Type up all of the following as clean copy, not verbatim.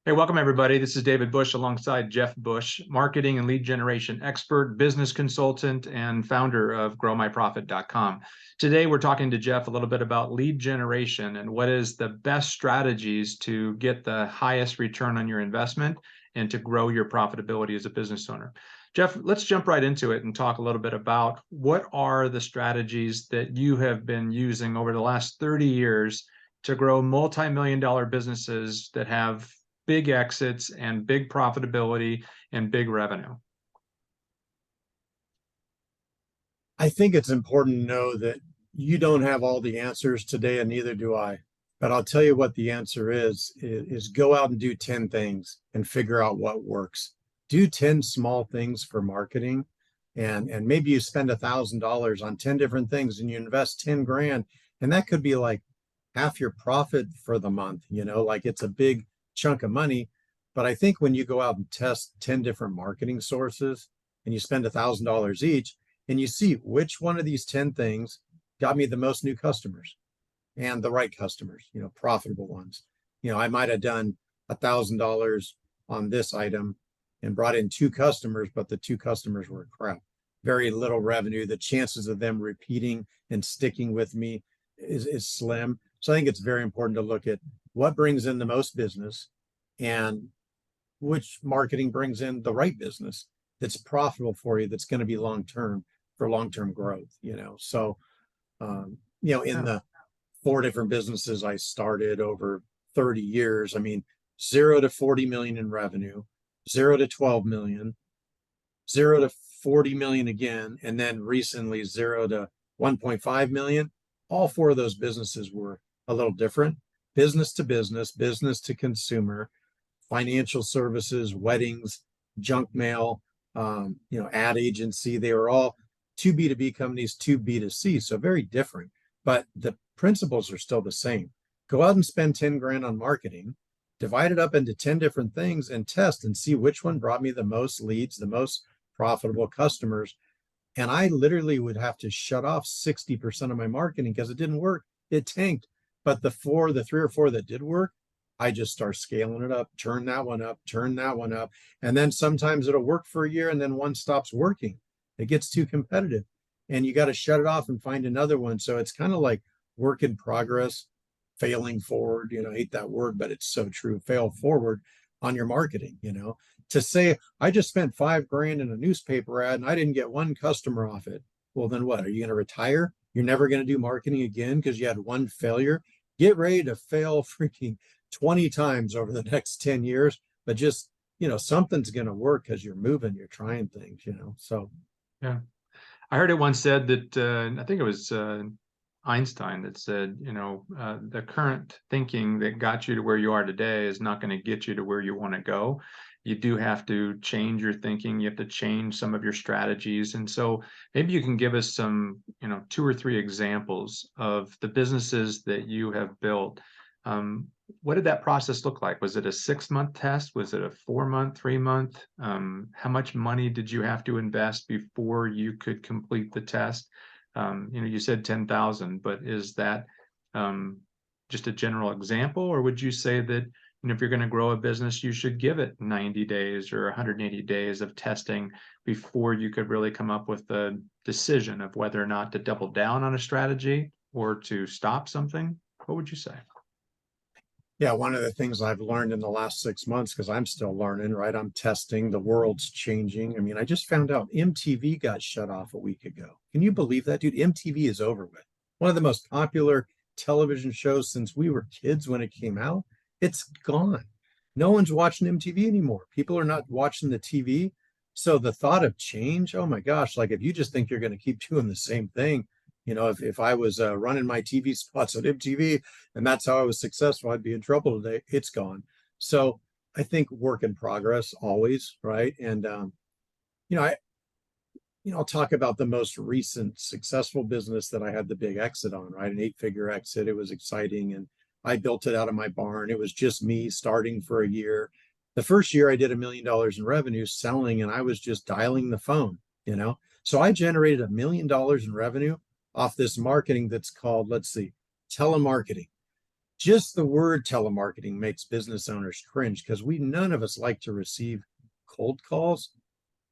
Hey, welcome everybody. This is David Bush alongside Jeff Bush, marketing and lead generation expert, business consultant, and founder of growmyprofit.com. Today, we're talking to Jeff a little bit about lead generation and what is the best strategies to get the highest return on your investment and to grow your profitability as a business owner. Jeff, let's jump right into it and talk a little bit about what are the strategies that you have been using over the last 30 years to grow multi-million-dollar businesses that have big exits and big profitability and big revenue? I think it's important to know that you don't have all the answers today, and neither do I. But I'll tell you what the answer is go out and do 10 things and figure out what works. Do 10 small things for marketing, and maybe you spend $1,000 on 10 different things and you invest 10 grand, and that could be like half your profit for the month, like it's a big chunk of money. But I think when you go out and test 10 different marketing sources and you spend $1,000 each, and you see which one of these 10 things got me the most new customers and the right customers, profitable ones. I might have done $1,000 on this item and brought in two customers, but the two customers were crap. Very little revenue. The chances of them repeating and sticking with me is slim. So I think it's very important to look at what brings in the most business and which marketing brings in the right business that's profitable for you, that's going to be long-term for long-term growth, So, in the 4 different businesses I started over 30 years, I mean, 0 to 40 million in revenue, 0 to 12 million, 0 to 40 million again, and then recently 0 to 1.5 million. All 4 of those businesses were a little different. Business to business, business to consumer, financial services, weddings, junk mail, ad agency. They were all 2 B2B companies, 2 B2C. So very different, but the principles are still the same. Go out and spend 10 grand on marketing, divide it up into 10 different things and test and see which one brought me the most leads, the most profitable customers. And I literally would have to shut off 60% of my marketing because it didn't work. It tanked. But the 3 or 4 that did work, I just start scaling it up, turn that one up, turn that one up. And then sometimes it'll work for a year and then one stops working. It gets too competitive and you got to shut it off and find another one. So it's kind of like work in progress, failing forward. I hate that word, but it's so true. Fail forward on your marketing, to say, I just spent 5 grand in a newspaper ad and I didn't get one customer off it. Well, then what? Are you going to retire? You're never going to do marketing again because you had one failure. Get ready to fail freaking 20 times over the next 10 years, but just, something's going to work because you're moving, you're trying things, so. Yeah. I heard it once said that, I think it was Einstein that said, the current thinking that got you to where you are today is not going to get you to where you want to go. You do have to change your thinking. You have to change some of your strategies. And so maybe you can give us some, 2 or 3 examples of the businesses that you have built. What did that process look like? Was it a 6-month test? Was it a 4-month, 3-month? How much money did you have to invest before you could complete the test? You said 10,000, but is that just a general example, or would you say that if you're going to grow a business, you should give it 90 days or 180 days of testing before you could really come up with a decision of whether or not to double down on a strategy or to stop something? What would you say? Yeah, one of the things I've learned in the last 6 months, because I'm still learning, right? I'm testing, the world's changing. I mean, I just found out MTV got shut off a week ago. Can you believe that, dude? MTV is over with. One of the most popular television shows since we were kids when it came out. It's gone. No one's watching MTV anymore. People are not watching the TV. So the thought of change, oh my gosh, like if you just think you're going to keep doing the same thing, if I was running my TV spots on MTV and that's how I was successful, I'd be in trouble today. It's gone. So I think work in progress always, right? And I'll talk about the most recent successful business that I had the big exit on, right? An 8-figure exit. It was exciting, and I built it out of my barn. It was just me starting for a year. The first year I did $1 million in revenue selling, and I was just dialing the phone, So I generated $1 million in revenue off this marketing that's called, let's see, telemarketing. Just the word telemarketing makes business owners cringe because none of us like to receive cold calls.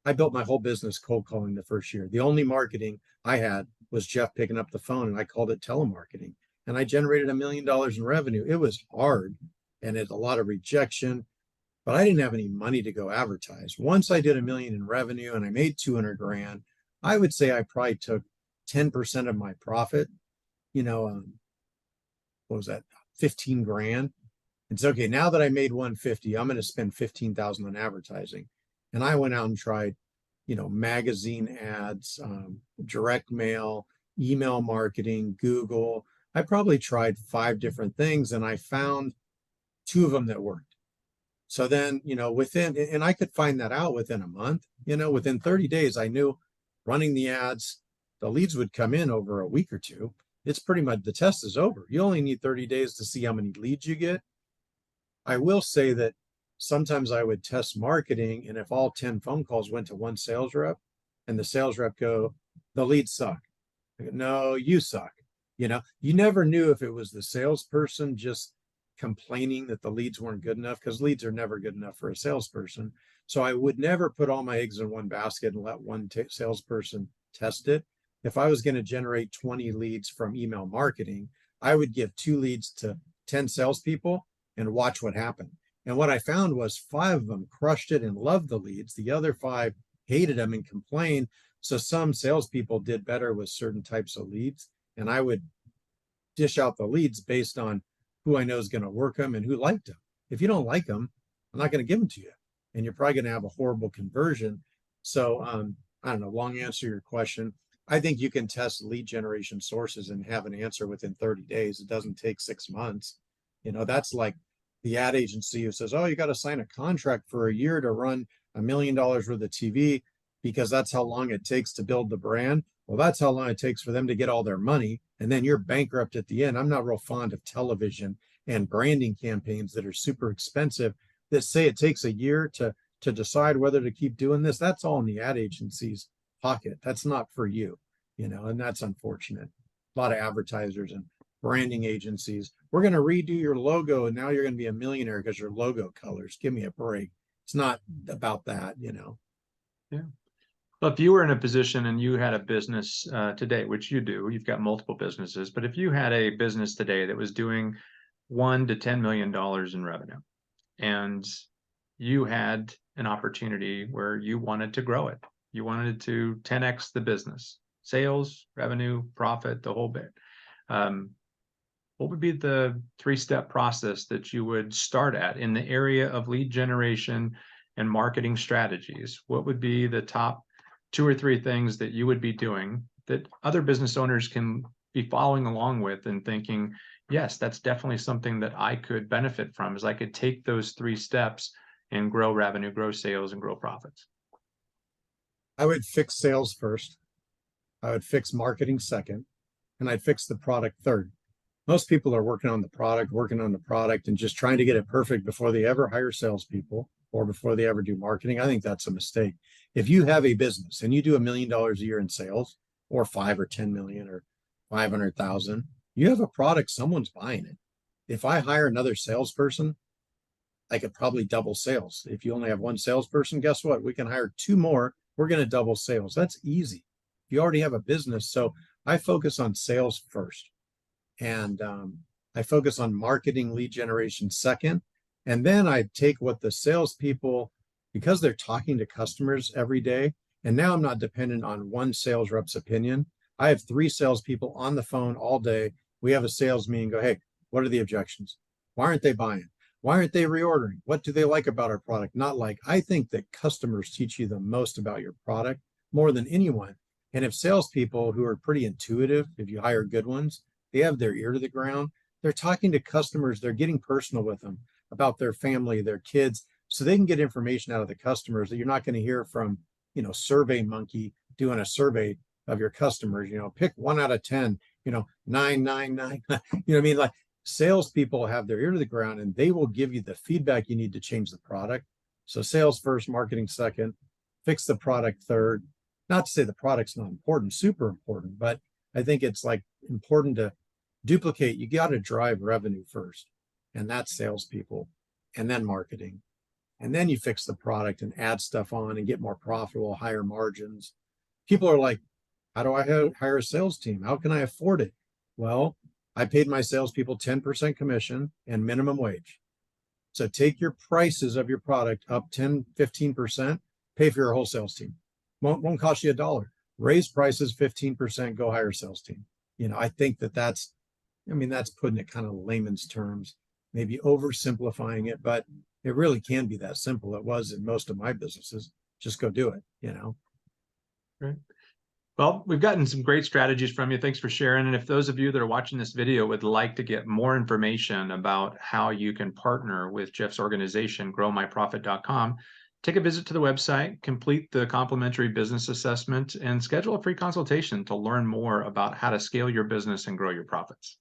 I built my whole business cold calling the first year. The only marketing I had was Jeff picking up the phone, and I called it telemarketing. And I generated $1 million in revenue. It was hard and it a lot of rejection, but I didn't have any money to go advertise. Once I did 1 million in revenue and I made 200 grand, I would say I probably took 10% of my profit, you know, what was that, 15 grand. It's okay. Now that I made 150, I'm going to spend 15,000 on advertising. And I went out and tried, magazine ads, direct mail, email marketing, Google. I probably tried 5 different things and I found 2 of them that worked. So then, and I could find that out within a month, within 30 days, I knew running the ads, the leads would come in over a week or two. It's pretty much the test is over. You only need 30 days to see how many leads you get. I will say that sometimes I would test marketing, and if all 10 phone calls went to one sales rep and the sales rep go, the leads suck. I go, no, you suck. You never knew if it was the salesperson just complaining that the leads weren't good enough, because leads are never good enough for a salesperson. So I would never put all my eggs in one basket and let one salesperson test it. If I was going to generate 20 leads from email marketing, I would give 2 leads to 10 salespeople and watch what happened. And what I found was 5 of them crushed it and loved the leads. The other 5 hated them and complained. So some salespeople did better with certain types of leads. And I would dish out the leads based on who I know is going to work them and who liked them. If you don't like them, I'm not going to give them to you. And you're probably going to have a horrible conversion. So I don't know, long answer to your question. I think you can test lead generation sources and have an answer within 30 days. It doesn't take 6 months. That's like the ad agency who says, oh, you got to sign a contract for a year to run $1 million worth of TV because that's how long it takes to build the brand. Well, that's how long it takes for them to get all their money. And then you're bankrupt at the end. I'm not real fond of television and branding campaigns that are super expensive that say it takes a year to decide whether to keep doing this. That's all in the ad agency's pocket. That's not for you, and that's unfortunate. A lot of advertisers and branding agencies, we're going to redo your logo and now you're going to be a millionaire because your logo colors. Give me a break. It's not about that. Yeah. Well, if you were in a position and you had a business today, which you do, you've got multiple businesses, but if you had a business today that was doing $1 to $10 million in revenue, and you had an opportunity where you wanted to grow it, you wanted to 10x the business, sales, revenue, profit, the whole bit. What would be the 3-step process that you would start at in the area of lead generation and marketing strategies? What would be the top 2 or 3 things that you would be doing that other business owners can be following along with and thinking, yes, that's definitely something that I could benefit from, is I could take those 3 steps and grow revenue, grow sales, and grow profits? I would fix sales first. I would fix marketing second, and I'd fix the product third. Most people are working on the product, and just trying to get it perfect before they ever hire salespeople or before they ever do marketing. I think that's a mistake. If you have a business and you do $1 million a year in sales, or 5 or 10 million or 500,000, you have a product, someone's buying it. If I hire another salesperson, I could probably double sales. If you only have one salesperson, guess what? We can hire 2 more. We're going to double sales. That's easy. You already have a business. So I focus on sales first. And I focus on marketing lead generation second. And then I take what the salespeople, because they're talking to customers every day, and now I'm not dependent on one sales rep's opinion. I have 3 salespeople on the phone all day. We have a sales meeting, go, hey, what are the objections? Why aren't they buying? Why aren't they reordering? What do they like about our product? Not like. I think that customers teach you the most about your product more than anyone. And if salespeople who are pretty intuitive, if you hire good ones, they have their ear to the ground. They're talking to customers. They're getting personal with them about their family, their kids, so they can get information out of the customers that you're not going to hear from, Survey Monkey doing a survey of your customers. Pick 1 out of 10, 9, 9, 9. You know what I mean? Like, salespeople have their ear to the ground and they will give you the feedback you need to change the product. So sales first, marketing second, fix the product third. Not to say the product's not important, super important, but I think it's like important to Duplicate, you got to drive revenue first, and that's salespeople, and then marketing. And then you fix the product and add stuff on and get more profitable, higher margins. People are like, how do I hire a sales team? How can I afford it? Well, I paid my salespeople 10% commission and minimum wage. So take your prices of your product up 10, 15%, pay for your whole sales team. Won't cost you $1. Raise prices 15%, go hire a sales team. I think that's putting it kind of layman's terms, maybe oversimplifying it, but it really can be that simple. It was in most of my businesses. Just go do it. Right. Well, we've gotten some great strategies from you. Thanks for sharing. And if those of you that are watching this video would like to get more information about how you can partner with Jeff's organization, growmyprofit.com, take a visit to the website, complete the complimentary business assessment, and schedule a free consultation to learn more about how to scale your business and grow your profits.